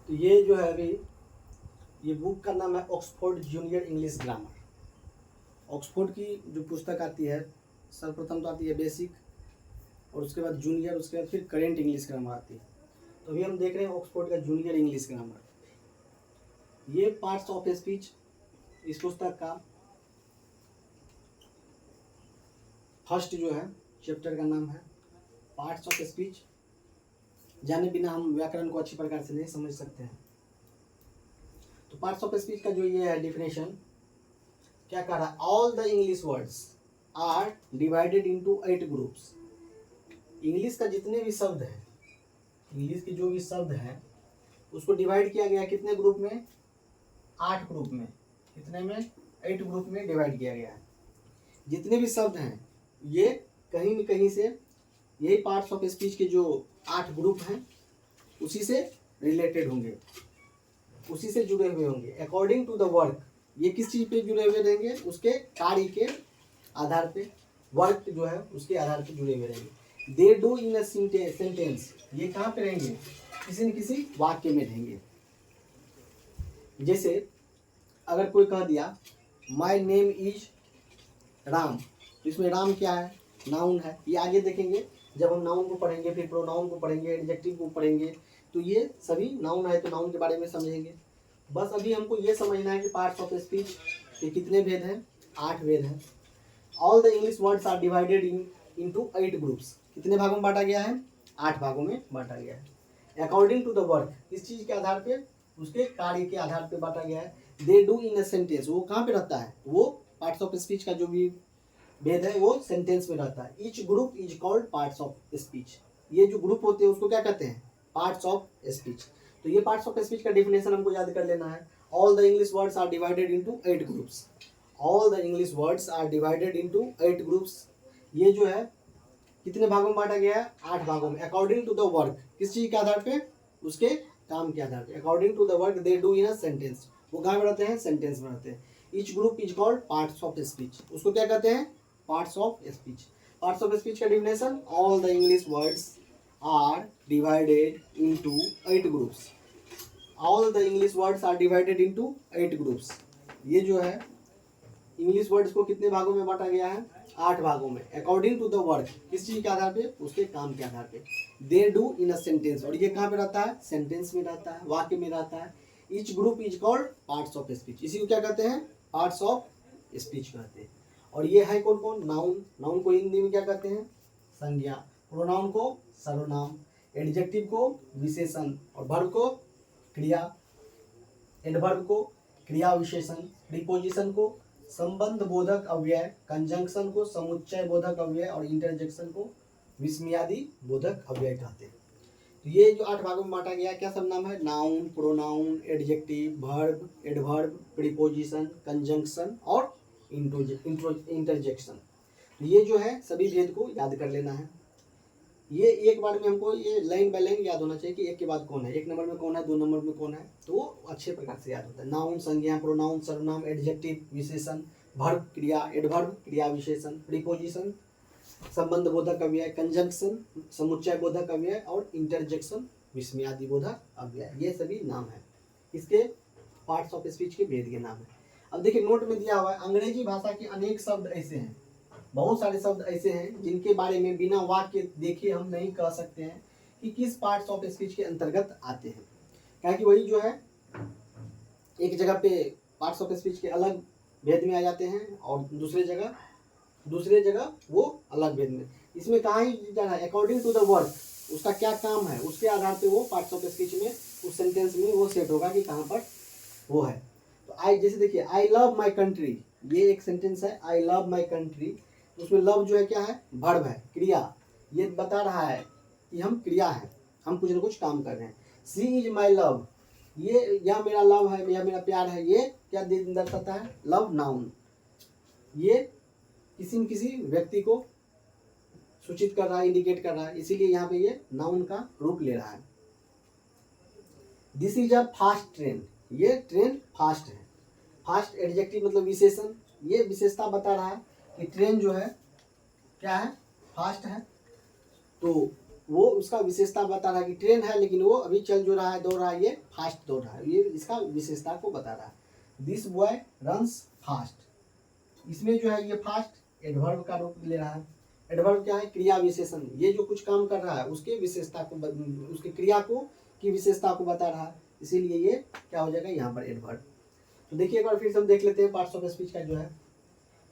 तो ये जो है अभी ये बुक का नाम है Oxford junior English grammar. Oxford की जो पुस्तक आती है सर्वप्रथम तो आती है बेसिक, और उसके बाद जूनियर, उसके बाद फिर करेंट इंग्लिश ग्रामर आती है। तो अभी हम देख रहे हैं ऑक्सफोर्ड का जूनियर इंग्लिश ग्रामर। ये पार्ट्स ऑफ स्पीच इस पुस्तक का फर्स्ट जो है चैप्टर का नाम है पार्ट्स ऑफ स्पीच। जाने बिना हम व्याकरण को अच्छी प्रकार से नहीं समझ सकते हैं। तो पार्ट्स ऑफ स्पीच का जो ये है डिफिनेशन क्या कह रहा है, all the English words are divided into 8 groups. English का जितने भी शब्द हैं, इंग्लिश के जो भी शब्द हैं उसको डिवाइड किया गया कितने ग्रुप में, 8 ग्रुप में। कितने में, 8 ग्रुप में डिवाइड किया गया है। जितने भी शब्द हैं ये कहीं न कहीं से यही पार्ट्स ऑफ स्पीच के जो 8 ग्रुप हैं उसी से रिलेटेड होंगे, उसी से जुड़े हुए होंगे। अकॉर्डिंग टू द वर्क, ये किस चीज़ पे जुड़े हुए रहेंगे, उसके कार्य के आधार पे, वर्क जो है उसके आधार पे जुड़े हुए रहेंगे। दे डू इन अ सेंटेंस, ये कहाँ पे रहेंगे, किसी न किसी वाक्य में रहेंगे। जैसे अगर कोई कह दिया माई नेम इज राम, तो इसमें राम क्या है, नाउन है। ये आगे देखेंगे जब हम नाउन को पढ़ेंगे, फिर प्रोनाउन को पढ़ेंगे, एडजेक्टिव को पढ़ेंगे, तो ये सभी नाउन है तो नाउन के बारे में समझेंगे। बस अभी हमको ये समझना है कि पार्ट्स ऑफ स्पीच के कितने भेद हैं, 8 भेद हैं। All the English words are divided into 8 groups. कितने भागों में बांटा गया है, 8 भागों में बांटा गया है। अकॉर्डिंग टू द वर्क, किस चीज़ के आधार पे, उसके कार्य के आधार पे बांटा गया है। दे डू इन अ सेंटेंस, वो कहाँ पे रहता है, वो पार्ट्स ऑफ स्पीच का जो भी भेद है वो सेंटेंस में रहता है। Each group is called parts of speech. ये जो ग्रुप होते हैं उसको क्या कहते हैं, पार्ट्स ऑफ स्पीच। तो ये पार्ट्स ऑफ स्पीच का डेफिनेशन हमको याद कर लेना है। All the English words are divided into 8 groups. All the English words are divided into 8 groups. ये जो है कितने भागों में बांटा गया है, 8 भागों में। अकॉर्डिंग टू द वर्क, किस चीज के आधार पे, उसके काम के आधार पे। According to the work they do in a sentence, वो कहाँ में रहते हैं, सेंटेंस में रहते हैं। Each group is called parts of speech, उसको क्या कहते हैं, parts of speech. Parts of speech का definition, all the English words are divided into 8 groups. All the English words are divided into 8 groups. ये जो है इंग्लिश वर्ड्स को कितने भागों में बांटा गया है, 8 भागों में। अकॉर्डिंग टू द वर्क, किस चीज के आधार पे, उसके काम के आधार पे। दे डू इन अ सेंटेंस, और ये कहाँ पे रहता है, सेंटेंस में रहता है, वाक्य में रहता है। Each group is called parts of speech, इसी को क्या कहते हैं, पार्ट्स ऑफ स्पीच कहते हैं। और ये है कौन कौन, नाउन, नाउन को हिंदी में क्या कहते हैं, संज्ञा। प्रोनाउन को सर्वनाम, एडजेक्टिव को विशेषण, और वर्ब को क्रिया, एडवर्ब को क्रिया विशेषण, प्रीपोजिशन को संबंध बोधक अव्यय, कंजंक्शन को समुच्चय बोधक अव्यय, और इंटरजेक्शन को विस्मयादि बोधक अव्यय कहते हैं। तो ये जो 8 भागों में बांटा गया क्या सब नाम है, noun, pronoun, adjective, verb, adverb, preposition, conjunction और इंटरजेक्शन। ये जो है सभी भेद को याद कर लेना है। ये एक बार में हमको ये लाइन बाय लाइन याद होना चाहिए कि एक के बाद कौन है, 1 नंबर में कौन है, 2 नंबर में कौन है, तो वो अच्छे प्रकार से याद होता है। नाउन संज्ञा, प्रोनाउन सर्वनाम, एडजेक्टिव विशेषण, वर्ब क्रिया, एडवर्ब क्रिया विशेषण, प्रीपोजिशन संबंध बोधक अव्यय, कंजंक्शन समुच्चय बोधक अव्यय, और इंटरजेक्शन विस्मयादि बोधक अव्यय। ये सभी नाम है इसके पार्ट्स ऑफ स्पीच के भेद के नाम है। अब देखिए नोट में दिया हुआ है, अंग्रेजी भाषा के अनेक शब्द ऐसे हैं, बहुत सारे शब्द ऐसे हैं जिनके बारे में बिना वाक्य देखे हम नहीं कह सकते हैं कि किस पार्ट्स ऑफ स्पीच के अंतर्गत आते हैं। क्या कि वही जो है एक जगह पे पार्ट्स ऑफ स्पीच के अलग भेद में आ जाते हैं, और दूसरे जगह वो अलग भेद में। इसमें कहाँ ही जाना है, अकॉर्डिंग टू द वर्क, उसका क्या काम है, उसके आधार पे वो पार्ट्स ऑफ स्पीच में उस सेंटेंस में वो सेट होगा कि कहाँ पर वो है। तो आई, जैसे देखिए आई लव माई कंट्री, ये एक सेंटेंस है, आई लव माई कंट्री। उसमें लव जो है क्या है, वर्ब है, क्रिया। ये बता रहा है कि हम क्रिया है, हम कुछ न कुछ काम कर रहे हैं। सी इज माई लव, ये यह मेरा लव है, यह मेरा प्यार है, ये क्या दर्शाता है, लव नाउन। ये किसी न किसी व्यक्ति को सूचित कर रहा है, इंडिकेट कर रहा है, इसीलिए यहाँ पे ये नाउन का रूप ले रहा है। This is a fast train, ये ट्रेन फास्ट है। फास्ट एडजेक्टिव मतलब विशेषण, ये विशेषता बता रहा है कि ट्रेन जो है क्या है, फास्ट है। तो वो उसका विशेषता बता रहा है कि ट्रेन है लेकिन वो अभी चल जो रहा है, दौड़ रहा है, ये फास्ट दौड़ रहा है, ये इसका विशेषता को बता रहा है। दिस बॉय रन्स फास्ट, इसमें जो है ये फास्ट एडवर्ब का रूप ले रहा है। एडवर्ब क्या है? क्रिया विशेषण, ये जो कुछ काम कर रहा है उसके विशेषता को, उसकी क्रिया को की विशेषता को बता रहा है, इसीलिए ये क्या हो जाएगा यहाँ पर एडवर्ब। तो देखिए एक बार फिर से हम देख लेते हैं पार्ट्स ऑफ स्पीच का जो है,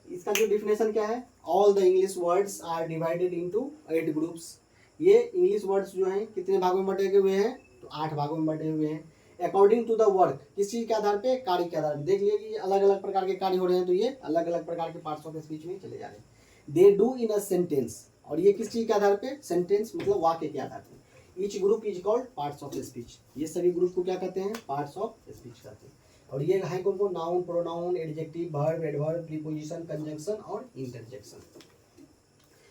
इसका जो डिफिनेशन क्या है, all the English words are divided into 8 groups. ये इंग्लिश वर्ड्स जो हैं कितने भागों में बटे हुए हैं? तो 8 भागों में बटे हुए हैं। अकॉर्डिंग टू द वर्क, किस चीज के आधार पे? कार्य के आधार पे। देख लिए कि अलग अलग प्रकार के कार्य हो रहे हैं, तो ये अलग अलग प्रकार के पार्ट्स ऑफ स्पीच में चले जा रहे हैं। दे डू इन अ सेंटेंस, और ये किस चीज के आधार पे? सेंटेंस मतलब वाक्य के आधार पे। Each group is called parts of speech, ये सभी ग्रुप को क्या कहते हैं? पार्ट्स ऑफ स्पीच कहते हैं। और ये है कौन कौन? Noun, pronoun, adjective, verb, adverb, preposition, conjunction और इंटरजेक्शन।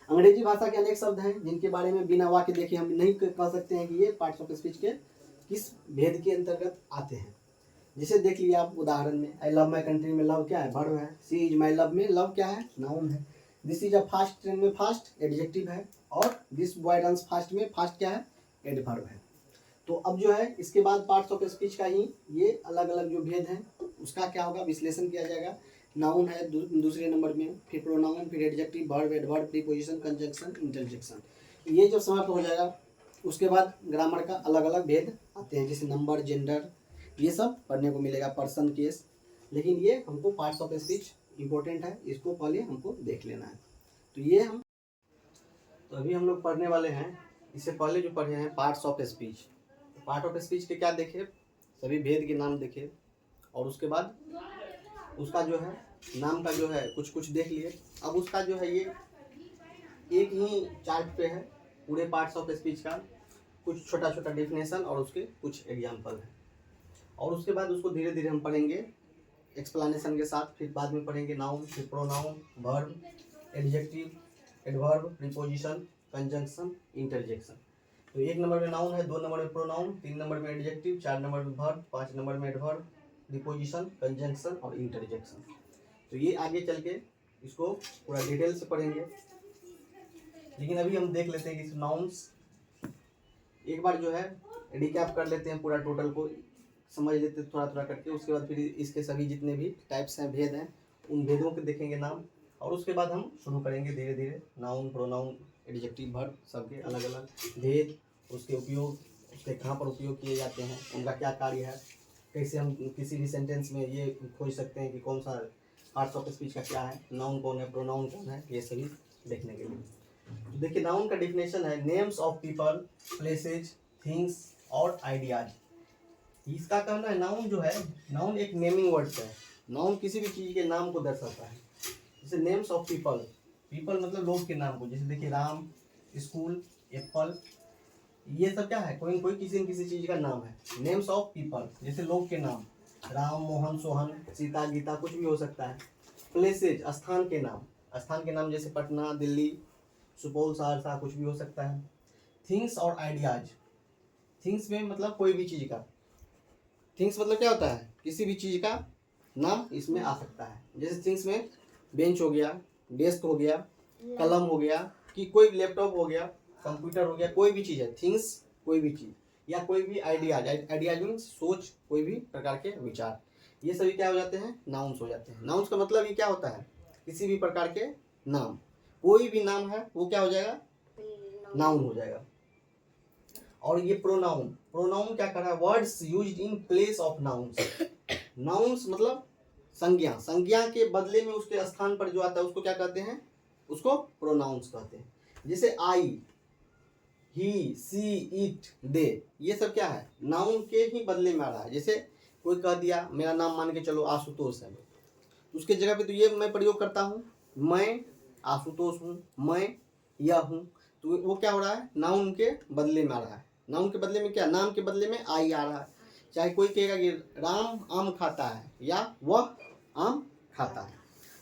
अंग्रेजी भाषा के अनेक शब्द हैं जिनके बारे में बिना वाक्य देखे हम नहीं कह सकते हैं कि ये पार्ट्स ऑफ स्पीच के किस भेद के अंतर्गत आते हैं। जैसे देख लिया आप उदाहरण में, आई लव माई कंट्री में लव क्या है? वर्ब है। सी इज माई लव में लव क्या है? नाउन है। This is a fast train में फास्ट एडजेक्टिव है, और दिस बॉय रन्स फास्ट में फास्ट क्या है? एडवर्ब है। तो अब जो है इसके बाद पार्ट्स ऑफ स्पीच का ही ये अलग अलग जो भेद हैं उसका क्या होगा? विश्लेषण किया जाएगा। नाउन है दूसरे नंबर में, फिर प्रोनाउन, फिर adjective, verb, adverb, preposition, conjunction, interjection. ये जब समाप्त हो जाएगा उसके बाद ग्रामर का अलग अलग भेद आते हैं, जैसे नंबर, जेंडर, ये सब पढ़ने को मिलेगा, पर्सन, केस। लेकिन ये हमको पार्ट्स ऑफ स्पीच इंपॉर्टेंट है, इसको पहले हमको देख लेना है। तो ये हम तो अभी हम लोग पढ़ने वाले हैं, इससे पहले जो पढ़े हैं parts of speech. Part of speech के क्या देखे? सभी भेद के नाम देखे, और उसके बाद उसका जो है नाम का जो है कुछ कुछ देख लिए। अब उसका जो है ये एक ही चार्ट पे है पूरे पार्ट्स ऑफ स्पीच का, कुछ छोटा छोटा डिफिनेशन और उसके कुछ एग्जाम्पल है, और उसके बाद उसको धीरे धीरे हम पढ़ेंगे एक्सप्लेनेशन के साथ। फिर बाद में पढ़ेंगे नाउन, फिर pronoun, verb, adjective, adverb, preposition, conjunction, interjection. तो 1 नंबर में नाउन है, 2 नंबर में प्रोनाउन, 3 नंबर में एडजेक्टिव, 4 नंबर में वर्ब, 5 नंबर में एडवर्ब, प्रीपोजिशन, कंजंक्शन और इंटरजेक्शन। तो ये आगे चल के इसको पूरा डिटेल से पढ़ेंगे, लेकिन अभी हम देख लेते हैं कि नाउन्स एक बार जो है रिकैप कर लेते हैं, पूरा टोटल को समझ लेते हैं थोड़ा थोड़ा करके। उसके बाद फिर इसके सभी जितने भी टाइप्स हैं, भेद हैं, उन भेदों के देखेंगे नाम, और उसके बाद हम शुरू करेंगे धीरे धीरे नाउन, प्रोनाउन, एडजेक्टिव, वर्ब, सबके अलग अलग भेद, उसके उपयोग, उसके कहाँ पर उपयोग किए जाते हैं, उनका क्या कार्य है, कैसे हम किसी भी सेंटेंस में ये खोज सकते हैं कि कौन सा पार्ट्स ऑफ स्पीच का क्या है, नाउन कौन है, प्रोनाउन कौन है, ये सभी देखने के लिए। तो देखिए नाउन का डिफिनेशन है names of people, places, things और आइडियाज। इसका कहना है नाउन जो है, नाउन एक नेमिंग वर्ड है। नाउन किसी भी चीज़ के नाम को दर्शाता है। जैसे नेम्स ऑफ पीपल, पीपल मतलब लोग के नाम को, जैसे देखिए राम, स्कूल, एप्पल, ये सब क्या है? कोई कोई किसी न किसी चीज़ का नाम है। नेम्स ऑफ पीपल जैसे लोग के नाम, राम, मोहन, सोहन, सीता, गीता, कुछ भी हो सकता है। प्लेसेज स्थान के नाम, स्थान के नाम जैसे पटना, दिल्ली, सुपौल, सहरसा, कुछ भी हो सकता है। थिंग्स और आइडियाज, थिंग्स में मतलब कोई भी चीज़ का, थिंग्स मतलब क्या होता है? किसी भी चीज़ का नाम इसमें आ सकता है। जैसे थिंग्स में बेंच हो गया, डेस्क हो गया, कलम हो गया, कि कोई लैपटॉप हो गया, कंप्यूटर हो गया, कोई भी चीज़ है। थिंग्स कोई भी चीज़, या कोई भी आइडियाज, आइडियाज मीन्स सोच, कोई भी प्रकार के विचार, ये सभी क्या हो जाते हैं? नाउन्स हो जाते हैं। नाउन्स का मतलब ये क्या होता है? किसी भी प्रकार के नाम, कोई भी नाम है वो क्या हो जाएगा? नाउन हो जाएगा। और ये प्रोनाउन, प्रोनाउन क्या कर रहा है? Words used in place of nouns. Nouns मतलब संज्ञा, संज्ञा के बदले में उसके स्थान पर जो आता है उसको क्या कहते हैं? उसको प्रोनाउंस कहते हैं। जैसे आई, ही, सी, इट, दे, ये सब क्या है? नाउन के ही बदले में आ रहा है। जैसे कोई कह दिया मेरा नाम मान के चलो आशुतोष है, उसके जगह पे तो ये मैं प्रयोग करता हूँ, मैं आशुतोष हूँ, मैं यह हूँ, तो वो क्या हो रहा है? नाउन के बदले में आ रहा है। नाउन के बदले में क्या? नाम के बदले में आई आ रहा है। चाहे कोई कहेगा कि राम आम खाता है, या वह आम खाता है,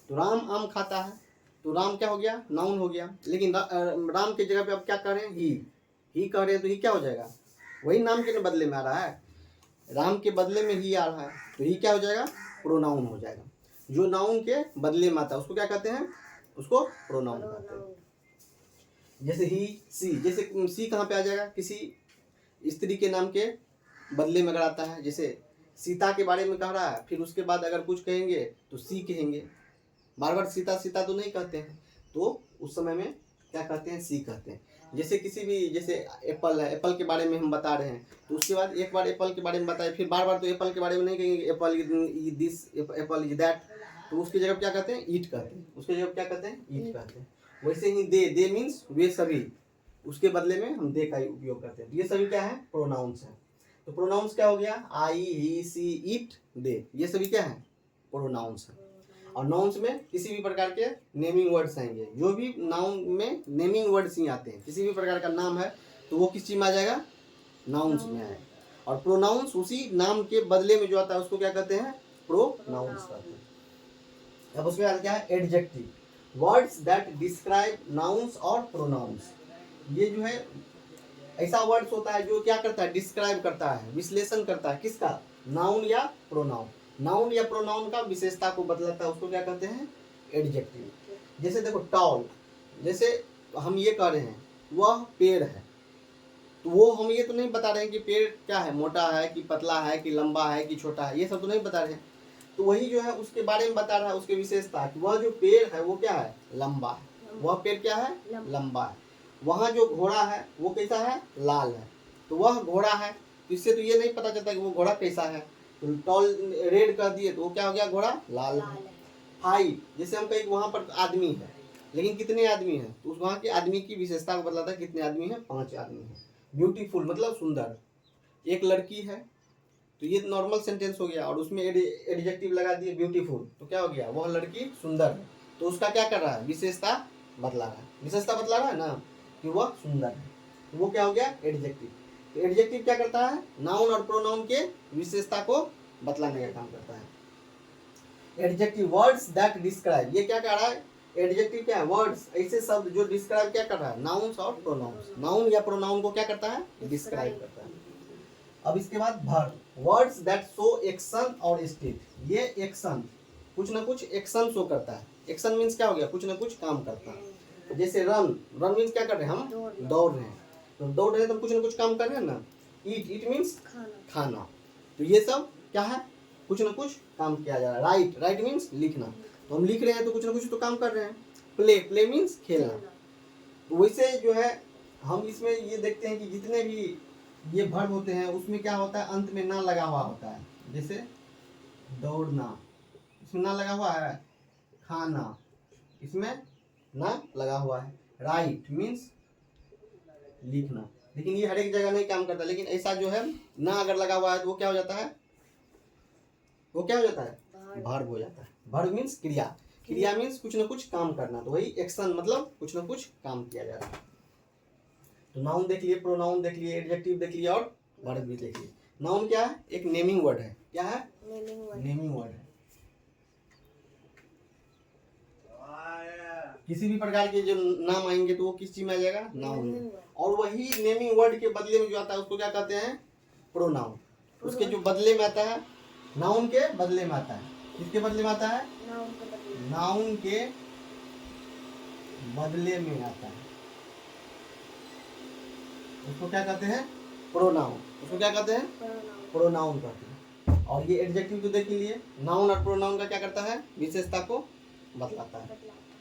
तो राम आम खाता है, तो राम क्या हो गया? नाउन हो गया। लेकिन राम के जगह पे अब क्या कर रहे हैं? ही कह रहे हैं, तो ही क्या हो जाएगा? वही नाम के बदले में आ रहा है, राम के बदले में ही आ रहा है, तो ही क्या हो जाएगा? प्रोनाउन हो जाएगा। जो नाउन के बदले में आता है उसको क्या कहते हैं? उसको प्रोनाउन कहते हैं। जैसे ही, सी, जैसे सी कहाँ पे आ जाएगा, किसी स्त्री के नाम के बदले में अगर आता है, जैसे सीता के बारे में कह रहा है, फिर उसके बाद अगर कुछ कहेंगे तो सी कहेंगे, बार बार सीता सीता तो नहीं कहते हैं, तो उस समय में क्या कहते हैं, सी कहते हैं। जैसे किसी भी, जैसे एप्पल है, एप्पल के बारे में हम बता रहे हैं, तो उसके बाद एक बार एप्पल के बारे में बताए, फिर बार बार तो एप्पल के बारे में नहीं कहेंगे, Apple is this, Apple is that, तो उसकी जगह क्या कहते हैं, ईट कहते हैं, उसकी जगह क्या कहते हैं, ईट कहते हैं। वैसे ही दे मीन्स वे सभी, उसके बदले में हम दे का उपयोग करते हैं। ये सभी क्या है, प्रोनाउंस है। तो प्रोनाउंस क्या हो गया, आई, ही, सी, इट, दे, ये सभी क्या है, प्रोनाउंस है। और नाउन्स में किसी भी प्रकार के नेमिंग वर्ड्स आएंगे, जो भी नाउन में नेमिंग वर्ड्स ही आते हैं, किसी भी प्रकार का नाम है तो वो किस चीज में आ जाएगा, नाउन्स में आएगा। और प्रोनाउंस उसी नाम के बदले में जो आता है उसको क्या कहते हैं, प्रोनाउंस कहते हैं। अब उसमें आता क्या है, adjective, words that describe nouns और प्रोनाउंस। ये जो है ऐसा वर्ड्स होता है जो क्या करता है, डिस्क्राइब करता है, विश्लेषण करता है, किसका, नाउन या प्रोनाउन, नाउन या प्रोनाउन का विशेषता को बतलाता है, उसको क्या कहते हैं, एडजेक्टिव। जैसे देखो टॉल, जैसे हम ये कह रहे हैं वह पेड़ है, तो वो हम ये तो नहीं बता रहे हैं कि पेड़ क्या है, मोटा है कि पतला है कि लंबा है कि छोटा है, ये सब तो नहीं बता रहे हैं। तो वही जो है उसके बारे में बता रहा है, उसकी विशेषता कि वह जो पेड़ है वो क्या है, लंबा है, वह पेड़ क्या है, लंबा है। वहाँ जो घोड़ा है वो कैसा है, लाल है, तो वह घोड़ा है, तो इससे तो ये नहीं पता चलता कि वो घोड़ा कैसा है, तो टॉल रेड कर दिए तो वो क्या हो गया, घोड़ा लाल है। हाइट, जैसे हम कहीं वहाँ पर आदमी है, लेकिन कितने आदमी हैं, तो उस वहाँ के आदमी की विशेषता को बतलाता है, कितने आदमी हैं, 5 आदमी हैं। ब्यूटीफुल मतलब सुंदर, एक लड़की है, तो ये नॉर्मल सेंटेंस हो गया, और उसमें एडजेक्टिव लगा दिए ब्यूटीफुल, तो क्या हो गया, वह लड़की सुंदर है, तो उसका क्या कर रहा है, विशेषता बतला रहा है, विशेषता बतला रहा है ना कि वह सुंदर है, तो वो क्या हो गया, एडजेक्टिव। तो एडजेक्टिव क्या करता है, नाउन और प्रोनाउन के विशेषता को बतलाने का काम करता है। एडजेक्टिव वर्ड्स दैट डिस्क्राइब, ये क्या कह रहा है, एडजेक्टिव क्या है, वर्ड्स, ऐसे शब्द जो डिस्क्राइब क्या कर रहा है, नाउन्स और प्रोनाउंस, नाउन या प्रोनाउन को क्या करता है, डिस्क्राइब करता है। अब इसके बाद verb, words that show action और स्टेट, ये एक्शन, कुछ ना कुछ एक्शन शो करता है, एक्शन मीन्स क्या हो गया, कुछ ना कुछ काम करता है। जैसे रन, रन मीन्स क्या कर रहे हैं, हम दौड़ रहे हैं, तो दौड़ रहे हैं तो कुछ ना कुछ काम कर रहे हैं ना। ईट, ईट मीन्स खाना, तो ये सब क्या है, कुछ ना कुछ काम किया जा रहा है। राइट, राइट मीन्स लिखना, तो हम लिख रहे हैं तो कुछ ना कुछ तो काम कर रहे हैं। प्ले, प्ले मीन्स खेलना। तो वैसे जो है हम इसमें ये देखते हैं कि जितने भी ये वर्ब होते हैं उसमें क्या होता है, अंत में ना लगा हुआ होता है, जैसे दौड़ना, इसमें ना लगा हुआ है, खाना, इसमें ना लगा हुआ है। राइट मीन्स लिखना, लेकिन ये हर एक जगह नहीं काम करता, लेकिन ऐसा जो है ना अगर लगा हुआ है तो वो क्या हो जाता है, वो क्या हो जाता है, वर्ब हो जाता है। वर्ब मीन्स क्रिया, क्रिया मीन्स कुछ ना कुछ काम करना, तो वही एक्शन मतलब कुछ ना कुछ काम किया जा रहा है। तो नाउन देख लिए, प्रोनाउन देख लिए, एडजेक्टिव देख लिए और वर्ब भी देख लिए। नाउन क्या है, एक नेमिंग वर्ड है, क्या है, नेमिंग वर्ड है। किसी भी प्रकार के जो नाम आएंगे तो वो किस चीज में आ जाएगा, नाउन में। और वही नेमिंग वर्ड के बदले में जो आता है उसको क्या कहते हैं, प्रोनाउन। उसके जो बदले में आता है, नाउन के बदले में आता है, किसके बदले में आता है, नाउन के बदले में आता है, उसको क्या कहते हैं, प्रोनाउन। उसको क्या कहते हैं, प्रोनाउन कहते हैं। और ये एडजेक्टिव तो देख लिए, नाउन और प्रोनाउन का क्या करता है, विशेषता को बतलाता है।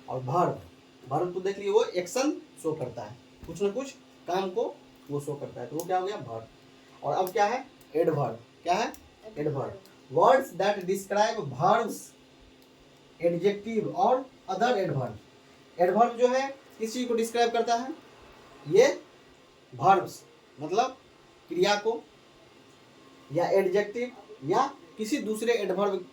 और वर्ब, वर्ब तो देख लिए वो एक्शन शो करता है, कुछ ना कुछ काम को वो शो करता है, तो वो क्या हो गया, वर्ब। और अब क्या है, एडवर्ब, क्या है, adverb, words that describe verbs, adjective और अदर एडवर्ब। एडवर्ब जो है किस चीज को डिस्क्राइब करता है, ये वर्ब्स मतलब क्रिया को, या एडजेक्टिव या किसी दूसरे एडवर्ब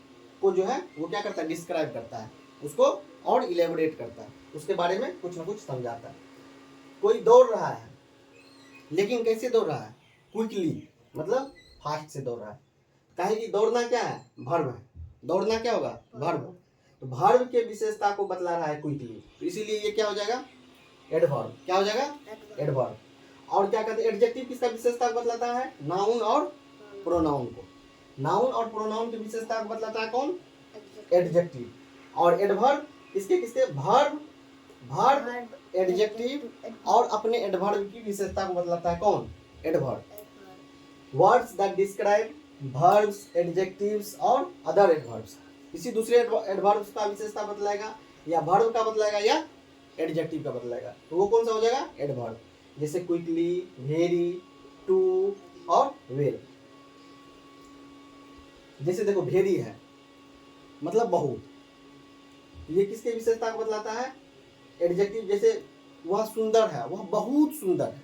को जो है वो क्या करता है, डिस्क्राइब करता है, उसको और इलेबोरेट करता है, उसके बारे में कुछ ना कुछ समझाता है। कोई दौड़ रहा है, लेकिन कैसे दौड़ रहा है, क्विकली मतलब फास्ट से दौड़ रहा है, काहे कि दौड़ना क्या है, वर्ब है, दौड़ना क्या होगा, वर्ब, तो वर्ब के विशेषता को बतला रहा है क्विकली, तो इसीलिए ये क्या हो जाएगा, एडवर्ब, क्या हो जाएगा, एडवर्ब। और क्या कहते हैं, एडजेक्टिव किसका विशेषता को बतलाता है, नाउन और प्रोनाउन को, नाउन और प्रोनाउन की विशेषता को बतलाता है कौन, एडजेक्टिव। और एडवर्ब किसके किसके, वर्ब वर्ब, एडजेक्टिव और अपने एडवर्ब की विशेषता को बतलाता है कौन? Adverb. Words that describe verbs, adjectives और अदर एडवर्ब्स। किसी दूसरे एडवर्ब्स का विशेषता बतलाएगा या वर्ब का बतलाएगा या एडजेक्टिव का बतलाएगा, तो वो कौन सा हो जाएगा? एडवर्ब। जैसे क्विकली, वेरी, टू और वेल। जैसे देखो वेरी है मतलब बहुत, ये किसके विशेषता को बतलाता है? एडजेक्टिव। जैसे वह सुंदर है, वह बहुत सुंदर है,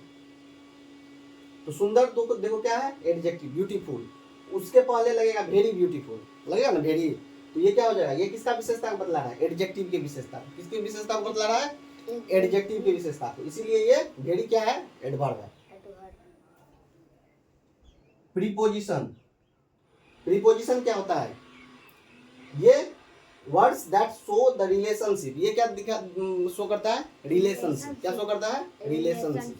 तो सुंदर तो देखो क्या है? एडजेक्टिव। ब्यूटीफुल, उसके पहले लगेगा वेरी ब्यूटीफुल, लगेगा ना वेरी, तो ये क्या हो जाएगा? ये किसका विशेषता को बतला रहा है? एडजेक्टिव की विशेषता। किसकी विशेषता को बतला रहा है? एडजेक्टिव की विशेषता को। इसीलिए ये वेरी क्या है? एडवर्ब है। प्रीपोजिशन। प्रीपोजिशन क्या होता है? ये words that show the relationship. ये क्या शो करता है? रिलेशनशिप। क्या शो करता है? रिलेशनशिप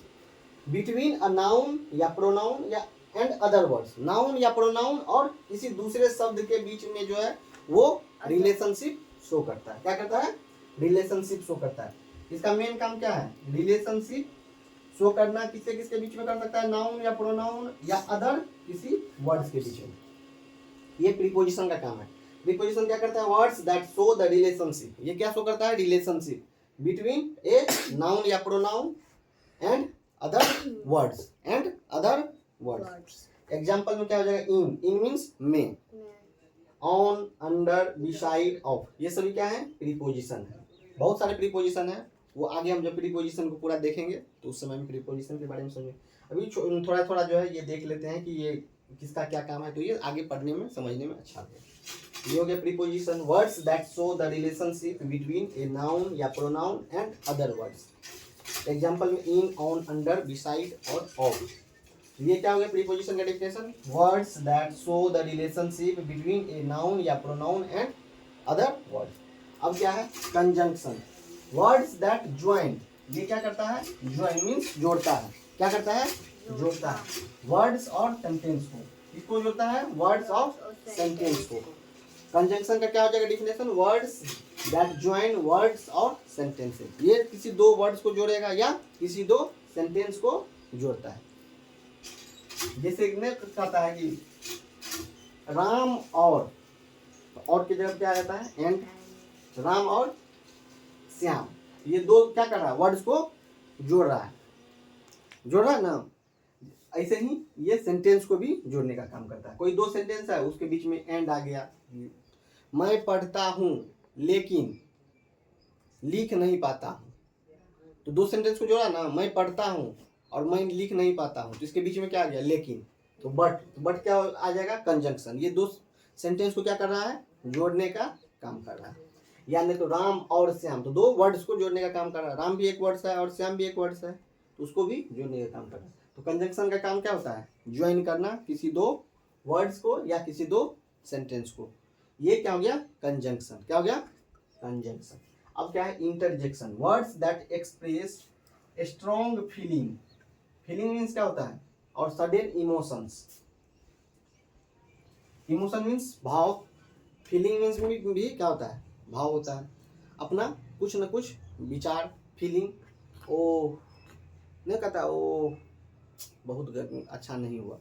बिटवीन अ नाउन या प्रोनाउन या एंड अदर वर्ड्स। नाउन या प्रोनाउन और किसी दूसरे शब्द के बीच में जो है वो रिलेशनशिप शो करता है। क्या करता है? रिलेशनशिप शो करता है। इसका मेन काम क्या है? रिलेशनशिप शो करना। किससे किसके बीच में कर सकता है? नाउन या प्रोनाउन या अदर किसी वर्ड्स के बीच में। ये प्रीपोजिशन का काम है। प्रीपोजिशन क्या करता है? Words that show the relationship. ये क्या शो करता है? रिलेशनशिप बिटवीन ए नाउन या pronoun and other words and other words. Example में क्या हो जाएगा? इन। इन मीन्स में, ऑन, अंडर, बिसाइड, ऑफ, ये सभी क्या है? प्रीपोजिशन है। बहुत सारे प्रीपोजिशन है, वो आगे हम जब प्रीपोजिशन को पूरा देखेंगे तो उस समय में प्रीपोजिशन के बारे में समझेंगे। अभी थोड़ा थोड़ा जो है ये देख लेते हैं कि ये किसका क्या काम है, तो ये आगे पढ़ने में समझने में अच्छा लगेगा। ये हो गया preposition. Words that show the relationship between a noun या pronoun and other words. Example में इन, ऑन, अंडर, बिसाइड और ऑफ। ये क्या हो गया? प्रीपोजिशन का definition. Words that show the relationship between a noun या प्रोनाउन एंड अदर वर्ड्स। अब क्या है? कंजंक्शन। Words that join. ये क्या करता है? ज्वाइन मीन्स जोड़ता है। क्या करता है? जोड़ता है वर्ड्स और सेंटेंस को। किसको जोड़ता है? वर्ड्स और सेंटेंस को। कंजंक्शन का क्या हो जाएगा definition? Words that join words और सेंटेंसेस। ये किसी दो वर्ड्स को जोड़ेगा या किसी दो सेंटेंस को जोड़ता है। जैसे कहता है कि राम और की जगह क्या रहता है? एंड। राम और श्याम, ये दो क्या कर रहा है? वर्ड्स को जोड़ रहा है। जोड़ रहा है ना? ऐसे ही ये सेंटेंस को भी जोड़ने का काम करता है। कोई दो सेंटेंस है, उसके बीच में एंड आ गया। मैं पढ़ता हूँ लेकिन लिख नहीं पाता हूँ, तो दो सेंटेंस को जोड़ा ना। मैं पढ़ता हूँ और मैं लिख नहीं पाता हूँ, तो इसके बीच में क्या आ गया? लेकिन। तो बट क्या आ जाएगा? कंजंक्शन। ये दो सेंटेंस को क्या कर रहा है? जोड़ने का काम कर रहा है। यानी तो राम और श्याम, तो दो वर्ड्स को जोड़ने का काम कर रहा है। राम भी एक वर्ड्स है और श्याम भी एक वर्ड्स है, तो उसको भी जोड़ने का काम कर रहा है। तो कंजंक्शन का काम क्या होता है? ज्वाइन करना किसी दो वर्ड्स को या किसी दो सेंटेंस को। ये क्या हो गया? कंजंक्शन। क्या हो गया? कंजंक्शन। अब क्या है? Interjection. Words that express strong feeling. Feeling means क्या होता है? और सडन इमोशंस। इमोशन मीन्स भाव। फीलिंग मीन्स भी क्या होता है? भाव होता है। अपना कुछ न कुछ विचार, फीलिंग। ओ नहीं कहता ओ बहुत गर्मी, अच्छा नहीं हुआ।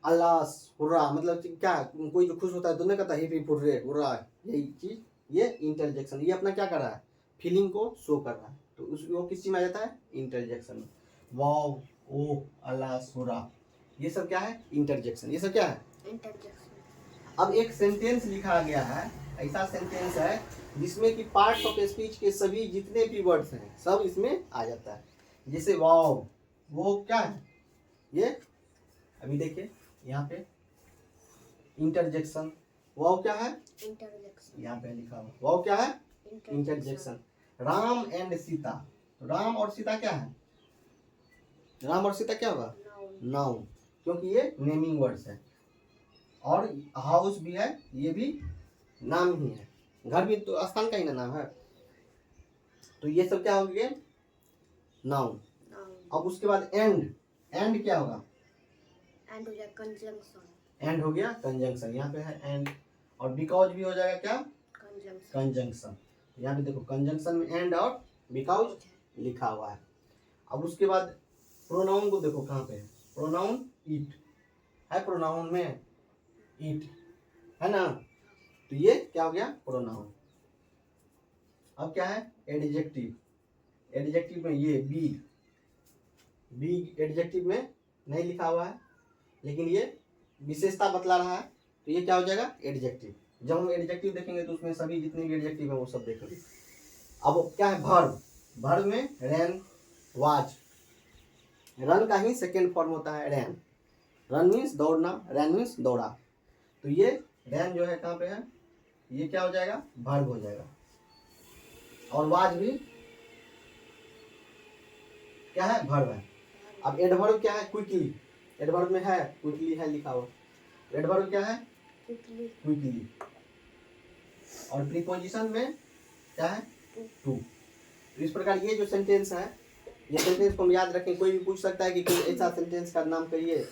अल्लास, हुर्रा, मतलब क्या? कोई जो खुश होता है तो नहीं कहता हिप हिप हुर्रे, हुर्रा। यही चीज, ये इंटरजेक्शन। ये अपना क्या कर रहा है? फीलिंग को शो कर रहा है, तो वो किस चीज में आ जाता है? इंटरजेक्शन में। वाओ, ओ, अल्लास, हुर्रा, ये सब क्या है? इंटरजेक्शन। ये सब क्या है? इंटरजेक्शन। अब एक सेंटेंस लिखा गया है, ऐसा सेंटेंस है जिसमें कि पार्ट्स ऑफ स्पीच के सभी जितने भी वर्ड्स हैं सब इसमें आ जाता है। जैसे वाओ, वो क्या है? ये अभी देखिए यहाँ पे इंटरजेक्शन। वाओ क्या है? इंटरजेक्शन। यहाँ पे लिखा हुआ वाओ क्या है? इंटरजेक्शन। राम एंड सीता। राम और सीता क्या है? राम और सीता क्या होगा? नाउन, क्योंकि ये नेमिंग वर्ड्स है। और हाउस भी है, ये भी नाम ही है। घर भी तो स्थान का ही ना नाम है, तो ये सब क्या हो गए? नाउन। अब उसके बाद एंड। एंड क्या होगा? एंड हो गया कंजंक्शन। एंड हो गया कंजंक्शन। यहाँ पे है एंड। और बिकॉज भी हो जाएगा क्या? कंजंक्शन। यहाँ पे देखो कंजंक्शन में एंड और बिकॉज लिखा हुआ है। अब उसके बाद प्रोनाउन को देखो कहाँ पे है, प्रोनाउन इट है, प्रोनाउन में इट है ना, तो ये क्या हो गया प्रोनाउन। अब क्या है एडजेक्टिव, एडजेक्टिव में ये बिग, बिग एडजेक्टिव में नहीं लिखा हुआ है लेकिन ये विशेषता बतला रहा है, तो ये क्या हो जाएगा एडजेक्टिव। जब हम एडजेक्टिव देखेंगे तो उसमें सभी जितने भी एडजेक्टिव है वो सब देखेंगे। अब क्या है वर्ब, वर्ब में रैन, वाच, रन का ही सेकेंड फॉर्म होता है रैन, रन मीन्स दौड़ना, रैन मीन्स दौड़ा, तो ये रैन जो है कहाँ पे है, ये क्या हो जाएगा वर्ब हो जाएगा। और वाज भी क्या है वर्ब है। अब एडवर्ब क्या है क्विकली, एडवर्ब में है क्विकली है लिखा हुआ, एडवर्ब क्या है क्विकली। और प्रीपोजिशन में क्या है टू। तो इस प्रकार ये जो सेंटेंस है, ये सेंटेंस को हम याद रखें। कोई भी पूछ सकता है कि कोई ऐसा सेंटेंस का नाम करिए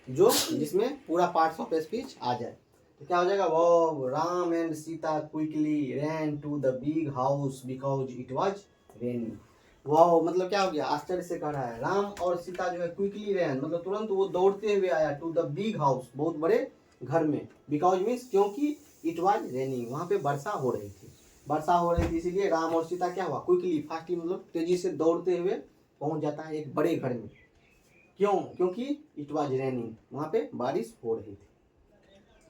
जो जिसमें पूरा पार्ट्स ऑफ स्पीच आ जाए, तो क्या हो जाएगा वो Ram and Sita quickly ran to the big house because it was raining. वाह मतलब क्या हो गया आश्चर्य से कह रहा है, राम और सीता जो है क्विकली रैन मतलब तुरंत वो दौड़ते हुए आया टू द बिग हाउस बहुत बड़े घर में, बिकॉज मीन्स क्योंकि इट वाज रेनिंग वहाँ पे वर्षा हो रही थी, वर्षा हो रही थी इसीलिए राम और सीता क्या हुआ क्विकली फास्टली मतलब तेजी से दौड़ते हुए पहुंच जाता है एक बड़े घर में। क्यों, क्योंकि इट वाज रेनिंग वहाँ पे बारिश हो रही थी।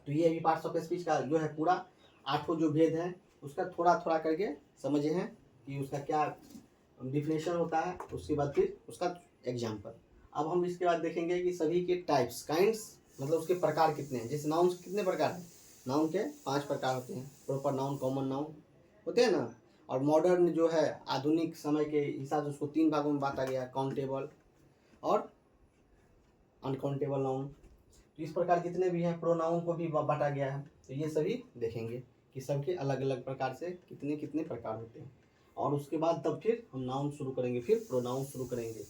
तो ये भी पार्ट्स ऑफ स्पीच का जो है पूरा आठों जो भेद है उसका थोड़ा थोड़ा करके समझे हैं कि उसका क्या डिफिनेशन होता है, उसके बाद फिर उसका एग्जाम्पल। अब हम इसके बाद देखेंगे कि सभी के टाइप्स काइंड्स मतलब उसके प्रकार कितने हैं। जैसे नाउन के कितने प्रकार हैं, नाउन के 5 प्रकार होते हैं, प्रॉपर नाउन, कॉमन नाउन होते हैं ना, और मॉडर्न जो है आधुनिक समय के हिसाब से उसको 3 भागों में बांटा गया, काउंटेबल और अनकाउंटेबल नाउन। तो इस प्रकार जितने भी हैं प्रोनाउन को भी बांटा गया है, तो ये सभी देखेंगे कि सबके अलग अलग प्रकार से कितने कितने प्रकार होते हैं। और उसके बाद तब फिर हम नाउन शुरू करेंगे, फिर प्रोनाउन शुरू करेंगे,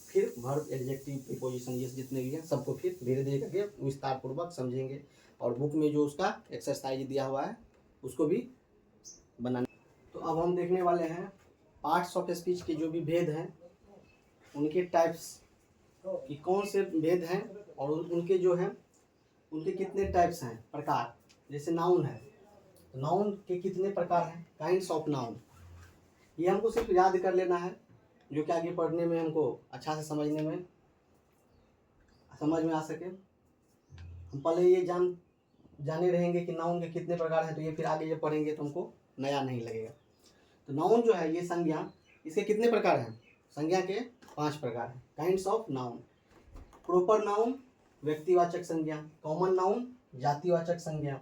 फिर वर्ब एडजेक्टिव प्रीपोजिशन ये जितने भी हैं सबको फिर धीरे धीरे करके विस्तार पूर्वक समझेंगे। और बुक में जो उसका एक्सरसाइज दिया हुआ है उसको भी बनाने। तो अब हम देखने वाले हैं पार्ट्स ऑफ स्पीच के जो भी भेद हैं उनके टाइप्स कि कौन से भेद हैं और उनके जो हैं उनके कितने टाइप्स हैं प्रकार। जैसे नाउन है, तो नाउन के कितने प्रकार हैं, काइंड्स ऑफ नाउन, ये हमको सिर्फ याद कर लेना है जो कि आगे पढ़ने में हमको अच्छा से समझने में समझ में आ सके। हम पहले ये जाने रहेंगे कि नाउन के कितने प्रकार हैं, तो ये फिर आगे जब पढ़ेंगे तो हमको नया नहीं लगेगा। तो नाउन जो है ये संज्ञा, इसके कितने प्रकार हैं, संज्ञा के 5 प्रकार हैं। Kinds of noun, proper noun व्यक्तिवाचक संज्ञा, कॉमन नाउन जातिवाचक संज्ञा,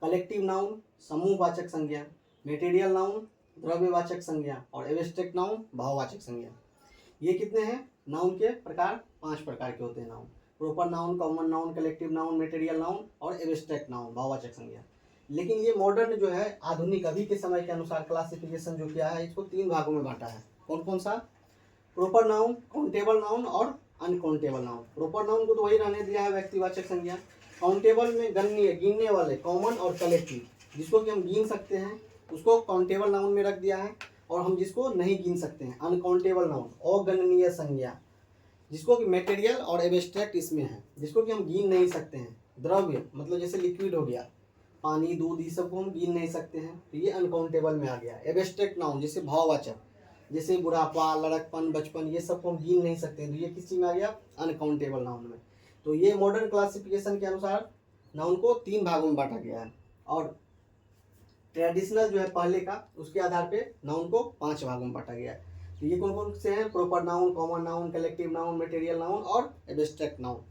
कलेक्टिव नाउन समूहवाचक संज्ञा, मेटेरियल नाउन द्रव्यवाचक संज्ञा और एब्स्ट्रैक्ट नाउन भाववाचक संज्ञा। ये कितने हैं नाउन के प्रकार, 5 प्रकार के होते हैं noun, proper noun, common noun, collective noun, material noun और एब्स्ट्रैक्ट नाउन भाववाचक संज्ञा। लेकिन ये मॉडर्न जो है आधुनिक अभी के समय के अनुसार क्लासिफिकेशन जो किया है इसको 3 भागों में बांटा है। कौन कौन सा, प्रॉपर नाउन, काउंटेबल नाउन और अनकाउंटेबल नाउन। प्रॉपर नाउन को तो वही रहने दिया है व्यक्तिवाचक संज्ञा, काउंटेबल में गणनीय गिनने वाले कॉमन और कलेक्टिव जिसको कि हम गिन सकते हैं उसको काउंटेबल नाउन में रख दिया है, और हम जिसको नहीं गिन सकते हैं अनकाउंटेबल नाउन अगणनीय संज्ञा जिसको कि मेटेरियल और एब्स्ट्रैक्ट इसमें है जिसको कि हम गिन नहीं सकते हैं। द्रव्य मतलब जैसे लिक्विड हो गया पानी दूध ये सब को हम गिन नहीं सकते हैं, तो ये अनकाउंटेबल में आ गया। एब्स्ट्रैक्ट नाउन जैसे भाववाचक जैसे बुढ़ापा लड़कपन बचपन ये सब को हम गिन नहीं सकते, तो ये किस चीज में आ गया अनकाउंटेबल नाउन में। तो ये मॉडर्न क्लासिफिकेशन के अनुसार नाउन को 3 भागों में बांटा गया है, और ट्रेडिशनल जो है पहले का उसके आधार पे नाउन को 5 भागों में बांटा गया है। तो ये कौन कौन से हैं, proper noun, common noun, collective noun, material noun और एब्स्ट्रैक्ट नाउन।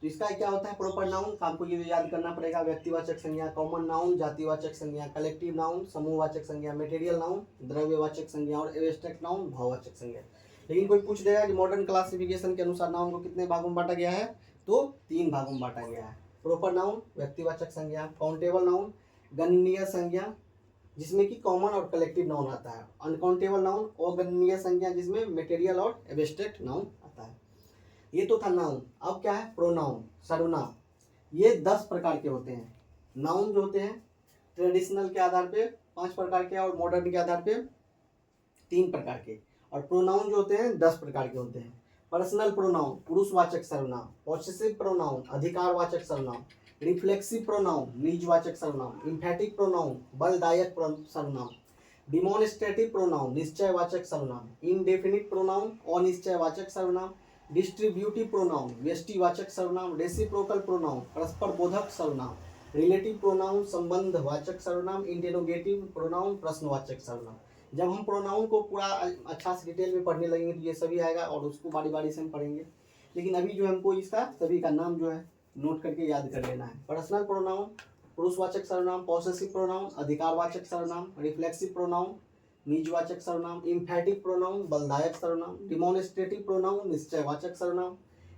तो इसका क्या होता है प्रॉपर नाउन का आपको ये याद करना पड़ेगा, व्यक्तिवाचक संज्ञा, कॉमन नाउन जातिवाचक संज्ञा, कलेक्टिव नाउन समूहवाचक संज्ञा, मटेरियल नाउन द्रव्यवाचक संज्ञा और एब्स्ट्रैक्ट नाउन भाववाचक संज्ञा। लेकिन कोई पूछ देगा कि मॉडर्न क्लासिफिकेशन के अनुसार नाउन को कितने भागों में बांटा गया है, तो 3 भागों में बांटा गया है। प्रॉपर नाउन व्यक्तिवाचक संज्ञा, काउंटेबल नाउन गणनीय संज्ञा जिसमें कि कॉमन और कलेक्टिव नाउन आता है, अनकाउंटेबल नाउन अगणनीय संज्ञा जिसमें मटेरियल और एब्स्ट्रैक्ट नाउन आता है। ये तो था नाउन। अब क्या है प्रोनाउन, सर्वनाम। ये 10 प्रकार के होते हैं। नाउन जो होते हैं ट्रेडिशनल के आधार पे 5 प्रकार के और मॉडर्न के आधार पे 3 प्रकार के, और प्रोनाउन जो होते हैं 10 प्रकार के होते हैं। पर्सनल प्रोनाउन पुरुषवाचक सर्वनाम, पॉसेसिव प्रोनाउन अधिकारवाचक सर्वनाम, रिफ्लेक्सिव प्रोनाउन निजवाचक सर्वनाम, इम्फेटिक प्रोनाउन बलदायक सर्वनाम, डिमोन्स्ट्रेटिव प्रोनाउन निश्चयवाचक सर्वनाम, इनडेफिनिट प्रोनाउन अनिश्चयवाचक सर्वनाम, डिस्ट्रीब्यूटिव प्रोनाउन व्यष्टिवाचक सर्वनाम, रेसिप्रोकल प्रोनाउन परस्पर बोधक सर्वनाम, रिलेटिव प्रोनाउन संबंधवाचक सर्वनाम, इंटेरोगेटिव प्रोनाउन प्रश्नवाचक सर्वनाम। जब हम प्रोनाउन को पूरा अच्छा से डिटेल में पढ़ने लगेंगे तो ये सभी आएगा और उसको बारी बारी से हम पढ़ेंगे, लेकिन अभी जो हमको इसका सभी का नाम जो है नोट करके याद कर लेना है। पर्सनल प्रोनाउन पुरुषवाचक सर्वनाम, पॉसेसिव प्रोनाउन अधिकारवाचक सर्वनाम, रिफ्लेक्सिव प्रोनाउन निजवाचक सर्वनाम, इम्फेटिक प्रोनाउन बलदायक सर्वनाम, डिमोन्स्ट्रेटिव प्रोनाउन निश्चयवाचक सर्वनाम,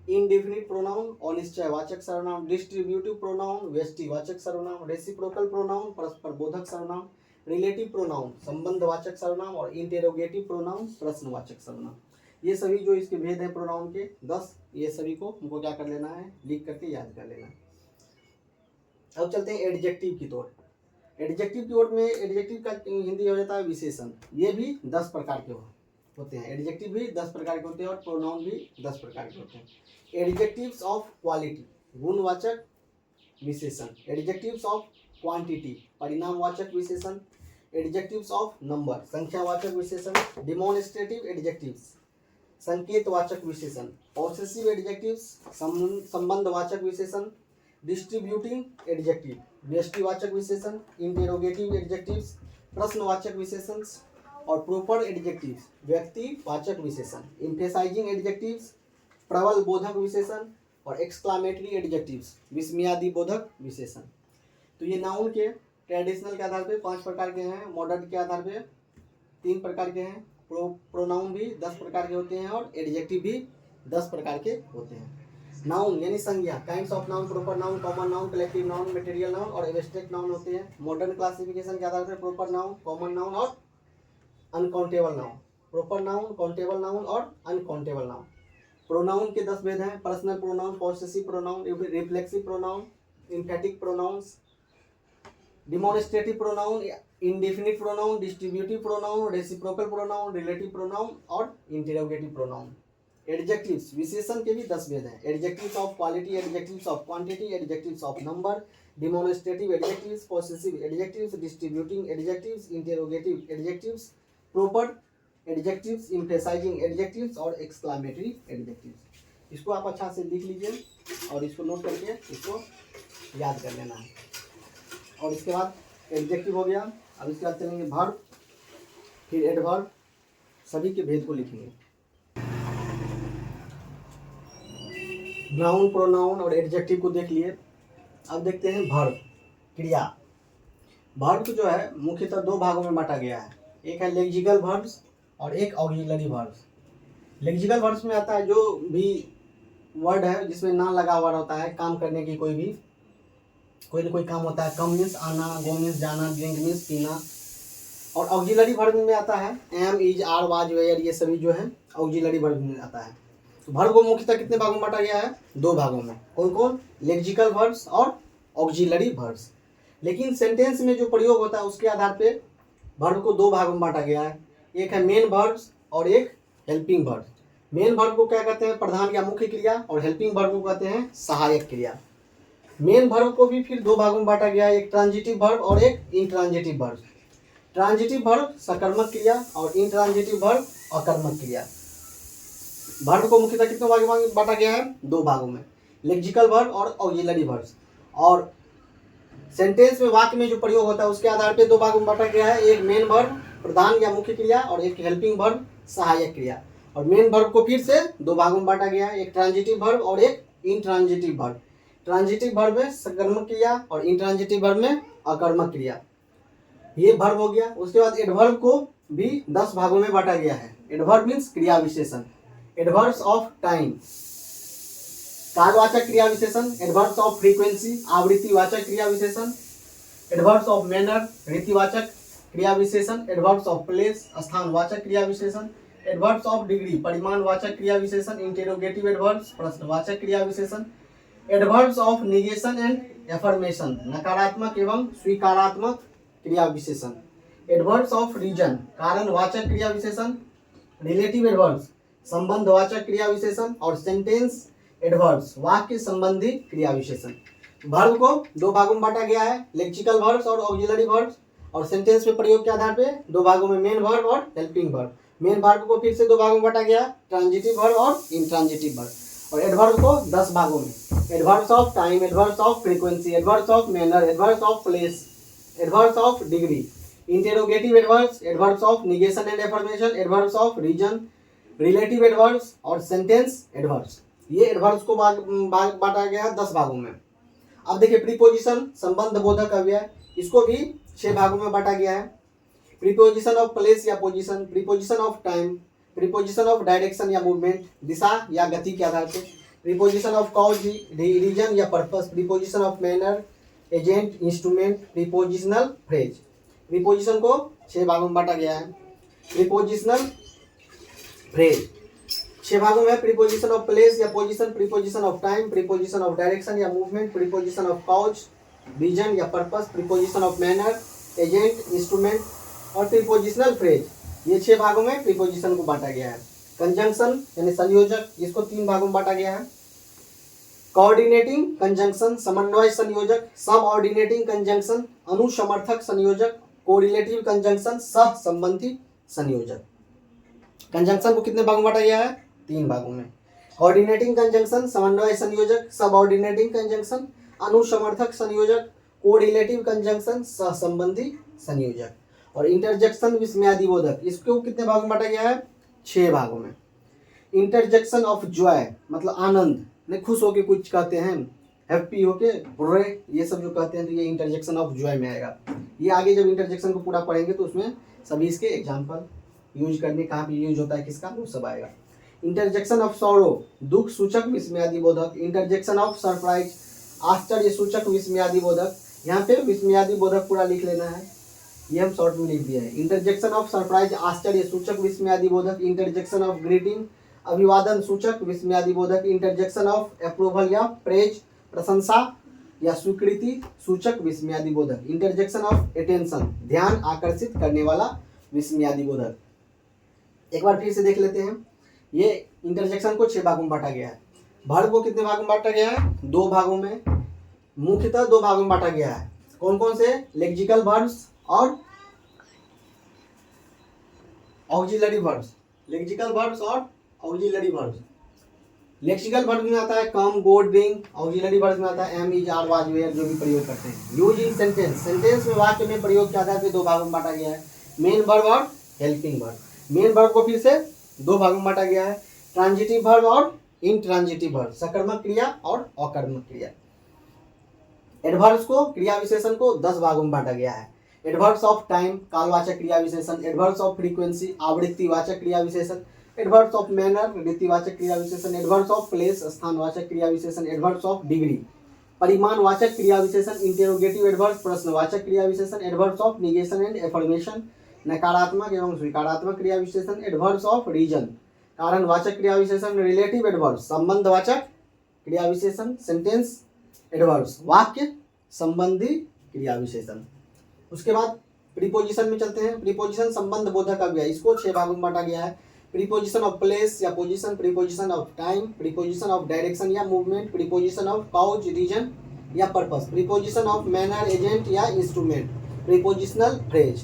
इनडेफिनिट प्रोनाउन अनिश्चयवाचक सर्वनाम, डिस्ट्रीब्यूटिव प्रोनाउन व्यष्टिवाचक सर्वनाम, रेसिप्रोकल प्रोनाउन परस्पर बोधक सर्वनाम, रिलेटिव प्रोनाउन संबंधवाचक सर्वनाम और इंटेरोगेटिव प्रोनाउन प्रश्नवाचक सर्वनाम। ये सभी जो इसके भेद हैं प्रोनाउन के 10, ये सभी को हमको क्या कर लेना है, लिख करके याद कर लेना है। अब चलते हैं एडजेक्टिव की ओर। एडजेक्टिव की ओर में एडजेक्टिव का हिंदी हो जाता है विशेषण। ये भी 10 प्रकार के होते हैं। एडजेक्टिव भी 10 प्रकार के होते हैं और प्रोनाउन भी 10 प्रकार के होते हैं। एडजेक्टिव्स ऑफ क्वालिटी गुणवाचक विशेषण, एडजेक्टिव्स ऑफ क्वांटिटी परिणामवाचक विशेषण, एडजेक्टिव्स ऑफ नंबर संख्यावाचक विशेषण, डिमोन्स्ट्रेटिव एडजेक्टिव्स संकेतवाचक विशेषण, पॉसेसिव एडजेक्टिव्स संबंधवाचक विशेषण, डिस्ट्रीब्यूटिंग एडजेक्टिव व्यष्टिवाचक विशेषण, इंटेरोगेटिव एडजेक्टिव्स प्रश्नवाचक विशेषण और प्रोपर एडजेक्टिव्स व्यक्तिवाचक विशेषण, एम्फेसाइजिंग एडजेक्टिव्स प्रबल बोधक विशेषण और एक्सक्लामेटरी एडजेक्टिव्स विस्मयादि बोधक विशेषण। तो ये नाउन के ट्रेडिशनल के आधार पे 5 प्रकार के हैं, मॉडर्न के आधार पे 3 प्रकार के हैं, प्रोनाउन भी 10 प्रकार के होते हैं और एडजेक्टिव भी 10 प्रकार के होते हैं। नाउन यानी संज्ञा kinds of noun, proper noun, common noun, collective noun, material noun और एब्स्ट्रैक्ट नाउन होते हैं। मॉडर्न क्लासिफिकेशन के आधार पर प्रोपर नाउन, कॉमन नाउन और uncountable noun, proper noun, countable noun और अनकाउंटेबल नाउन। प्रोनाउन के 10 भेद हैं, personal pronoun, possessive pronoun, reflexive pronoun, emphatic pronouns, demonstrative pronoun, indefinite pronoun, distributive pronoun, reciprocal pronoun, relative pronoun और interrogative pronoun. Adjectives विशेषण के भी 10 भेद हैं। Adjectives of quality, adjectives of quantity, adjectives of number, demonstrative adjectives, possessive adjectives, distributing adjectives, interrogative adjectives, proper adjectives, emphasizing adjectives और exclamatory adjectives. इसको आप अच्छा से लिख लीजिए और इसको नोट करके इसको याद कर लेना है। और इसके बाद एडजेक्टिव हो गया। अब इसके बाद चलेंगे वर्ब, फिर एडवर्ब, सभी के भेद को लिखेंगे। नाउन, प्रोनाउन और एडजेक्टिव को देख लिए। अब देखते हैं वर्ब क्रिया। वर्ब जो है मुख्यतः 2 भागों में बांटा गया है, एक है लेक्सिकल वर्ब्स और एक ऑक्सिलरी वर्ब्स। लेक्सिकल वर्ब्स में आता है जो भी वर्ड है जिसमें ना लगा हुआ रहता है, काम करने की कोई न कोई काम होता है। कम मीन्स आना, गो मीन्स जाना, ड्रिंक मीन्स पीना। और ऑक्सिलरी वर्ब में आता है am, is, are, was, were, ये सभी जो है ऑक्सिलरी वर्ब में आता है। तो वर्ब को मुख्यतः कितने भागों में बांटा गया है? 2 भागों में। कौन कौन? लेक्सिकल वर्ब्स और ऑक्सिलरी वर्ब्स। लेकिन सेंटेंस में जो प्रयोग होता है उसके आधार पे वर्ब को 2 भागों में बांटा गया है, एक है मेन वर्ब्स और एक हेल्पिंग वर्ब। मेन वर्ब को क्या कहते हैं? प्रधान या मुख्य क्रिया। और हेल्पिंग वर्ब को कहते हैं सहायक क्रिया। मेन वर्ब को भी फिर 2 भागों में बांटा गया है, एक ट्रांजिटिव वर्ब और एक इंट्रांजिटिव वर्ब। ट्रांजिटिव वर्ब सकर्मक क्रिया और इंट्रांजिटिव वर्ब अकर्मक क्रिया। वर्ब को मुख्यतः कितने भागों में बांटा गया है? 2 भागों में, लेक्सिकल वर्ब और ऑक्सिलरी वर्ब। और सेंटेंस में वाक्य में जो प्रयोग होता है उसके आधार पे 2 भागों में बांटा गया है, एक मेन वर्ब प्रधान या मुख्य क्रिया और एक हेल्पिंग वर्ब सहायक क्रिया। और मेन वर्ब को फिर से 2 भागों में बांटा गया है, एक ट्रांजिटिव वर्ब और एक इंट्रांजिटिव वर्ब। ट्रांजिटिव वर्ब में सकर्मक क्रिया और इंट्रांजिटिव वर्ब में अकर्मक क्रिया। ये वर्ब हो गया। उसके बाद एडवर्ब को भी 10 भागों में बांटा गया है। एडवर्ब मीन्स क्रिया विशेषण। एडवर्ब्स ऑफ टाइम कालवाचक क्रिया विशेषण, एडवर्ब्स ऑफ फ्रीक्वेंसी आवृत्तिवाचक क्रिया विशेषण, एडवर्ब्स ऑफ मैनर रीतिवाचक क्रिया विशेषण, एडवर्ब्स ऑफ प्लेस स्थानवाचक क्रिया विशेषण, एडवर्ब्स ऑफ डिग्री परिमाणवाचक क्रिया विशेषण, इंटेरोगेटिव एडवर्ब्स प्रश्नवाचक क्रिया विशेषण, adverbs of negation and affirmation नकारात्मक एवं स्वीकारात्मक क्रिया विशेषण, एडवर्ब्स ऑफ रीजन, कारणवाचक क्रिया विशेषण, रिलेटिव एडवर्ब्स, संबंधवाचक क्रिया विशेषण, और सेंटेंस एडवर्ब्स, वाक्य संबंधी क्रिया विशेषण। वर्ब को दो भागों में बांटा गया है, लेक्सिकल वर्ब्स और ऑक्सिलरी वर्ब्स, और सेंटेंस में प्रयोग के आधार पे दो भागों में मेन वर्ब और हेल्पिंग वर्ब। मेन वर्ब को फिर से दो भागों में बांटा गया, ट्रांजिटिव वर्ब और इंट्रांजिटिव वर्ब, और एडवर्ब को 10 भागों में, adverbs of time, adverbs of frequency, adverbs of manner, adverbs of place, adverbs of degree, interrogative adverbs, adverbs of negation and affirmation, adverbs of reason, relative adverbs और sentence adverbs. ये adverbs को बांटा गया 10 भागों में। अब देखिए प्रीपोजिशन, संबंध बोधक अव्यय, इसको भी 6 भागों में बांटा गया है। प्रीपोजिशन ऑफ प्लेस या position, preposition of time, preposition of direction या मूवमेंट, दिशा या गति के आधार पे, प्रीपोजिशन ऑफ कॉज, रीजन या purpose, preposition of manner, agent, instrument, prepositional phrase. Preposition को 6 भागों में बांटा गया है। प्रीपोजिशनल फ्रेज 6 भागों में, प्रीपोजिशन ऑफ प्लेस या position, preposition of time, preposition of direction या movement, preposition of cause, reason या purpose, preposition of manner, agent, instrument और प्रीपोजिशनल फ्रेज। ये 6 भागों में प्रीपोजिशन को बांटा गया है। कंजंक्शन यानी संयोजक, इसको 3 भागों में बांटा गया है। कोऑर्डिनेटिंग कंजंक्शन, समन्वय संयोजक, सब ऑर्डिनेटिंग कंजंक्शन, अनुसमर्थक संयोजक, कोरिलेटिव कंजंक्शन, सह संबंधी संयोजक। कंजंक्शन को कितने भागों में बांटा गया है? 3 भागों में। कोऑर्डिनेटिंग कंजंक्शन, समन्वय संयोजक, सब ऑर्डिनेटिंग कंजंक्शन, अनुसमर्थक संयोजक, कोरिलेटिव कंजंक्शन, सह संबंधी संयोजक। और इंटरजेक्शन विस्मयादिबोधक, इसको कितने भागों में बांटा गया है? 6 भागों में। इंटरजेक्शन ऑफ जॉय मतलब आनंद, नहीं खुश होके कुछ कहते हैं, हैप्पी होके रे, ये सब जो कहते हैं तो ये इंटरजेक्शन ऑफ जॉय में आएगा। ये आगे जब इंटरजेक्शन को पूरा पढ़ेंगे तो उसमें सभी इसके एग्जाम्पल यूज करने, कहाँ पे यूज होता है किसका, वो सब आएगा। इंटरजेक्शन ऑफ सॉरो, दुख सूचक विस्मयादिबोधक। इंटरजेक्शन ऑफ सरप्राइज, आश्चर्य सूचक विस्मयादिबोधक। यहाँ पे विस्मयादिबोधक पूरा लिख लेना है, ये हम शॉर्ट में लिख दिया है। इंटरजेक्शन ऑफ सरप्राइज, आश्चर्य सूचक विस्मयादिबोधक। इंटरजेक्शन ऑफ ग्रीटिंग, अभिवादन सूचक विस्मयादिबोधक। इंटरजेक्शन ऑफ अप्रूवल या प्रेज, प्रशंसा या स्वीकृति सूचक विस्मयादिबोधक। इंटरजेक्शन ऑफ अटेंशन, ध्यान आकर्षित करने वाला विस्मयादिबोधक। एक बार फिर से देख लेते हैं। ये इंटरजेक्शन को 6 भागों में बांटा गया है। वर्ब को कितने भागों में बांटा गया है? 2 भागों में, मुख्यतः 2 भागों में बांटा गया है। कौन कौन से? लेक्सिकल वर्ब्स और ऑक्सिलरी वर्ब्स। लेक्सिकल वर्ब्स और ऑक्सिलरी वर्ब्स। लेक्सिकल वर्ब में आता है come, go, drink. Auxiliary verb में आता है am, is, are, was, were, जो भी प्रयोग करते हैं। यूज इन सेंटेंस, सेंटेंस में वाक्य में प्रयोग के आधार पर 2 भागों में बांटा गया है। मेन वर्ब और हेल्पिंग वर्ब। मेन वर्ब को फिर से 2 भागों में बांटा गया है, ट्रांजिटिव वर्ब और इंट्रांजिटिव वर्ब, सकर्मक क्रिया और अकर्मक क्रिया। एडवर्ब्स को, क्रिया विशेषण को 10 भागों में बांटा गया है। एडवर्ब्स ऑफ टाइम, कालवाचक क्रिया विशेषण। एडवर्ब्स ऑफ फ्रीक्वेंसी, आवृत्तिवाचक क्रिया विशेषण। एडवर्ब्स ऑफ मैनर, रीतिवाचक क्रिया विशेषण। एडवर्ब्स ऑफ प्लेस, स्थानवाचक क्रिया विशेषण। एडवर्ब्स ऑफ डिग्री, परिमाणवाचक क्रिया विशेषण। इंटेरोगेटिव एडवर्ब्स, प्रश्नवाचक क्रिया विशेषण। Adverbs of negation and affirmation, नकारात्मक एवं स्वीकारात्मक क्रिया विशेषण। एडवर्ब्स ऑफ रीजन, कारणवाचक क्रिया विशेषण। रिलेटिव एडवर्ब्स, संबंधवाचक क्रिया विशेषण। सेंटेंस एडवर्ब्स, वाक्य संबंधी क्रिया विशेषण। उसके बाद प्रीपोजिशन में चलते हैं। प्रीपोजिशन संबंध बोधक अव्यय, इसको 6 भागों में बांटा गया है। प्रीपोजिशन ऑफ प्लेस या position, preposition of time, preposition of direction या movement, preposition of cause, reason या purpose, preposition of manner, agent या इंस्ट्रूमेंट, प्रीपोजिशनल फ्रेज।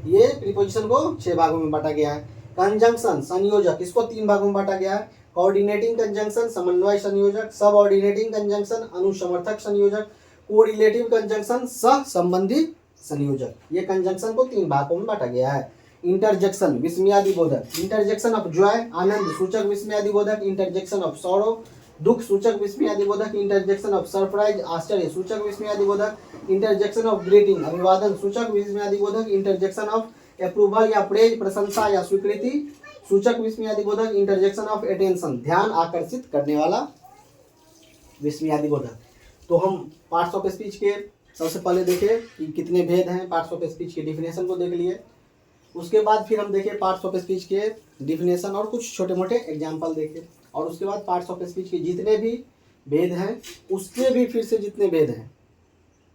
ये प्रीपोजिशन को 6 भागों में बांटा गया है। कंजंक्शन संयोजक, इसको 3 भागों में बांटा गया है। कोऑर्डिनेटिंग कंजंक्शन, समन्वय संयोजक। सब ऑर्डिनेटिंग कंजंक्शन, अनुसमर्थक संयोजक। कोरिलेटिव कंजंक्शन, सह संबंधी संयोजक। ये कंजंक्शन को 3 भागों में बांटा गया है। इंटरजेक्शन विस्मयादिबोधक, इंटरजेक्शन ऑफ जॉय, आनंद सूचक विस्मयादिबोधक। इंटरजेक्शन ऑफ सॉरो, दुख सूचक विस्मयादिबोधक। इंटरजेक्शन ऑफ सरप्राइज, आश्चर्य सूचक विस्मयादिबोधक। इंटरजेक्शन ऑफ ग्रीटिंग, अभिवादन सूचक विस्मयादिबोधक। इंटरजेक्शन ऑफ अप्रूवल या प्रेज, प्रशंसा या स्वीकृति सूचक विस्मयादिबोधक। इंटरजेक्शन ऑफ अटेंशन, ध्यान आकर्षित करने वाला विस्मयादिबोधक। तो हम पार्ट्स ऑफ स्पीच के सबसे पहले देखें कि कितने भेद हैं, पार्ट्स ऑफ स्पीच के डिफिनेशन को देख लिए। उसके बाद फिर हम देखें पार्ट्स ऑफ स्पीच के डिफिनेशन और कुछ छोटे मोटे एग्जाम्पल देखें। और उसके बाद पार्ट्स ऑफ स्पीच के जितने भी भेद हैं, उसके भी फिर से जितने भेद हैं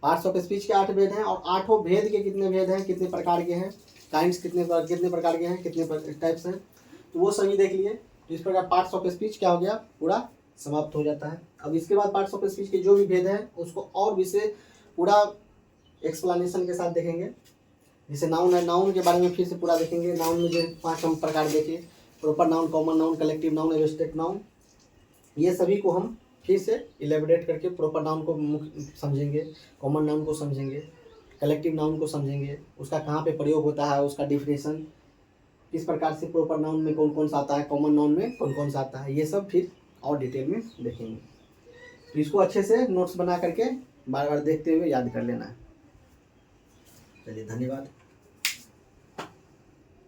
पार्ट्स ऑफ स्पीच के 8 भेद हैं और 8 भेद के कितने भेद हैं, कितने प्रकार के हैं, काइंड्स कितने प्रकार के हैं, कितने टाइप्स हैं, तो वो सभी देख लिए। तो इस प्रकार पार्ट्स ऑफ स्पीच क्या हो गया, पूरा समाप्त हो जाता है। अब इसके बाद पार्ट्स ऑफ स्पीच के जो भी भेद हैं उसको और भी से पूरा एक्सप्लेनेशन के साथ देखेंगे। जैसे नाउन है, नाउन के बारे में फिर से पूरा देखेंगे। नाउन में जो 5 हम प्रकार देखे, proper noun, common noun, collective noun, abstract noun, ये सभी को हम फिर से इलेबोरेट करके प्रॉपर नाउन को समझेंगे, कॉमन नाउन को समझेंगे, कलेक्टिव नाउन को समझेंगे, उसका कहाँ पे प्रयोग होता है, उसका डिफिनेशन, किस प्रकार से प्रॉपर नाउन में कौन कौन सा आता है, कॉमन नाउन में कौन कौन सा आता है, ये सब फिर और डिटेल में देखेंगे। तो इसको अच्छे से नोट्स बना करके बार बार देखते हुए याद कर लेना है। चलिए, धन्यवाद।